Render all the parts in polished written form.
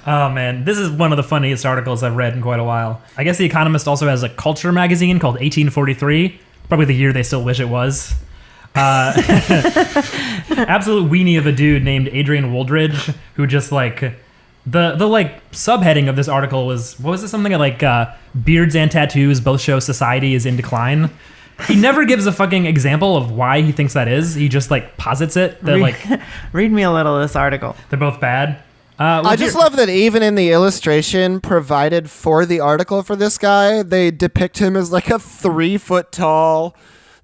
Oh, man. This is one of the funniest articles I've read in quite a while. I guess The Economist also has a culture magazine called 1843. Probably the year they still wish it was. Absolute weenie of a dude named Adrian Wooldridge, who just like... The like subheading of this article was, what was it? Something like beards and tattoos both show society is in decline. He never gives a fucking example of why he thinks that is. He just like posits it. That read me a little of this article. They're both bad. I just love that even in the illustration provided for the article for this guy, they depict him as like a 3-foot tall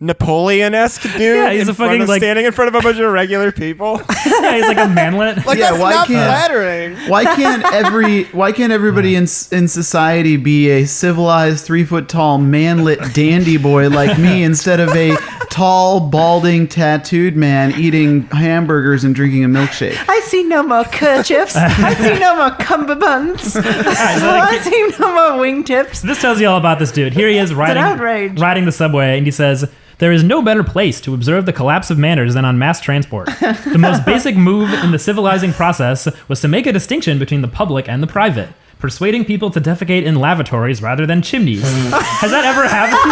Napoleon-esque dude. Yeah, he's standing in front of a bunch of regular people. Yeah, he's like a manlet. Like, yeah, that's not flattering. Why can't everybody in society be a civilized 3-foot tall manlet dandy boy like me instead of a tall, balding, tattooed man eating hamburgers and drinking a milkshake? I see no more kerchiefs. I see no more cummerbunds. I see no more wingtips. This tells you all about this dude. Here he is riding the subway, and he says, "There is no better place to observe the collapse of manners than on mass transport. The most basic move in the civilizing process was to make a distinction between the public and the private, persuading people to defecate in lavatories rather than chimneys." Has that ever happened?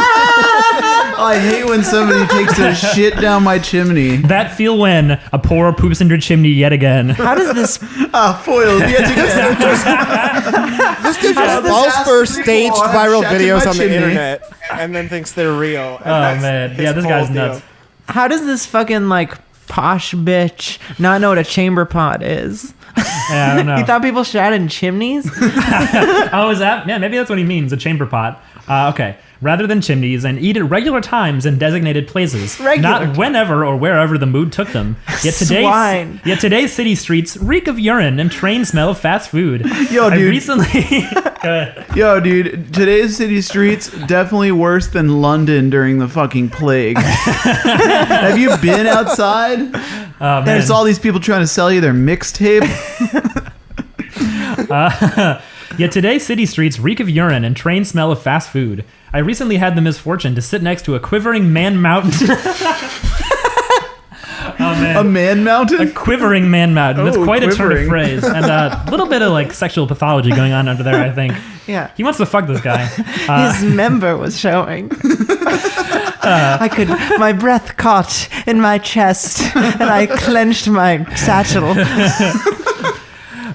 I hate when somebody takes a shit down my chimney. That feel when a poor poops in your chimney yet again. How does this... foiled yet again. This dude just falls for staged viral videos on the internet and then thinks they're real. Oh, man. Yeah, this guy's nuts. How does this fucking, like, posh bitch not know what a chamber pot is? Yeah, I don't know. He thought people shat in chimneys? Oh, is that? Yeah, maybe that's what he means, a chamber pot. Okay. Rather than chimneys, and eat at regular times in designated places, not whenever or wherever the mood took them. Yet today's city streets reek of urine and train smell of fast food. Yo, dude. Yo, dude. Today's city streets definitely worse than London during the fucking plague. Have you been outside? There's all these people trying to sell you their mixtape. Yet today's city streets reek of urine and train smell of fast food. I recently had the misfortune to sit next to a quivering man mountain. Oh, man. A man mountain? A quivering man mountain. It's quite a turn of phrase. And a little bit of like sexual pathology going on under there, I think. Yeah. He wants to fuck this guy. His member was showing. My breath caught in my chest and I clenched my satchel.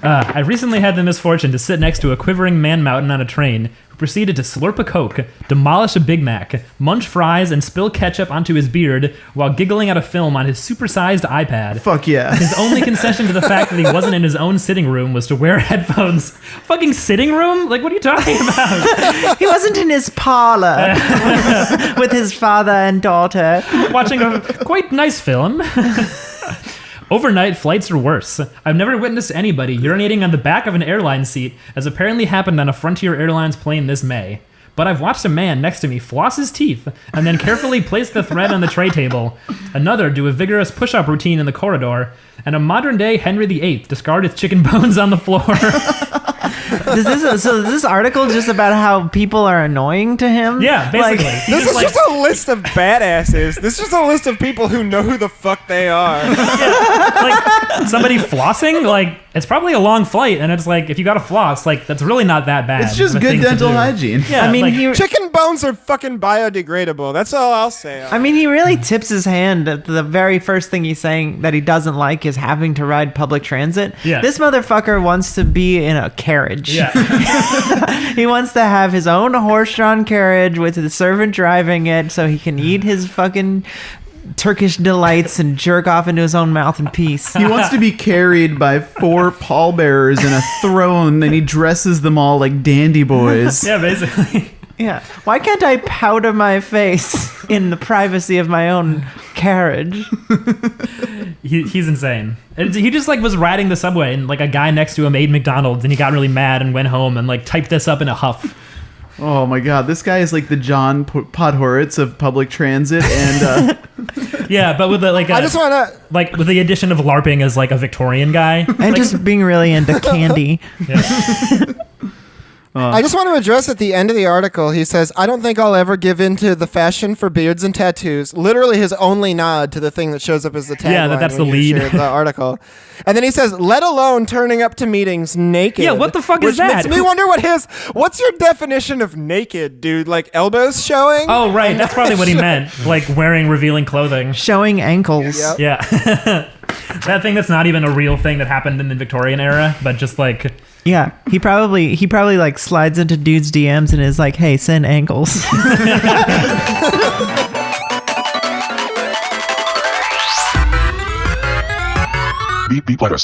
I recently had the misfortune to sit next to a quivering man mountain on a train who proceeded to slurp a Coke, demolish a Big Mac, munch fries, and spill ketchup onto his beard while giggling at a film on his supersized iPad. Fuck yeah. His only concession to the fact that he wasn't in his own sitting room was to wear headphones. Fucking sitting room? Like, what are you talking about? He wasn't in his parlor with his father and daughter. Watching a quite nice film. Overnight flights are worse. I've never witnessed anybody urinating on the back of an airline seat, as apparently happened on a Frontier Airlines plane this May. But I've watched a man next to me floss his teeth and then carefully place the thread on the tray table, another do a vigorous push-up routine in the corridor, and a modern-day Henry VIII discard his chicken bones on the floor. Is this article just about how people are annoying to him? Yeah, basically. This is just a list of badasses. This is just a list of people who know who the fuck they are. Yeah, like, somebody flossing, like, it's probably a long flight, and it's like, if you got to floss, like, that's really not that bad. It's just good dental hygiene. Yeah, I mean, like, chicken bones are fucking biodegradable. That's all I'll say. I mean, he really tips his hand at the very first thing he's saying that he doesn't like is having to ride public transit. Yeah. This motherfucker wants to be in a carriage. Yeah. He wants to have his own horse-drawn carriage with the servant driving it so he can eat his fucking Turkish delights and jerk off into his own mouth in peace. He wants to be carried by 4 pallbearers in a throne, and he dresses them all like dandy boys. Yeah, basically. Yeah. Why can't I powder my face in the privacy of my own carriage? He's insane. He just like was riding the subway and like a guy next to him ate McDonald's and he got really mad and went home and like typed this up in a huff. Oh my god, this guy is like the John Podhoretz of public transit, and yeah, but with the like, I just wanna like with the addition of LARPing as like a Victorian guy and like, just being really into candy. Yeah. I just want to address at the end of the article, he says, I don't think I'll ever give in to the fashion for beards and tattoos. Literally his only nod to the thing that shows up as the tagline. Yeah, that's the lead. The article. And then he says, let alone turning up to meetings naked. Yeah, what the fuck is that? Which makes me wonder what's your definition of naked, dude? Like elbows showing? Oh, right. That's probably what he meant. Like wearing revealing clothing. Showing ankles. Yep. Yeah. That thing that's not even a real thing that happened in the Victorian era, but just like... Yeah, he probably like slides into dudes' DMs and is like, "Hey, send ankles." Beep beep letters.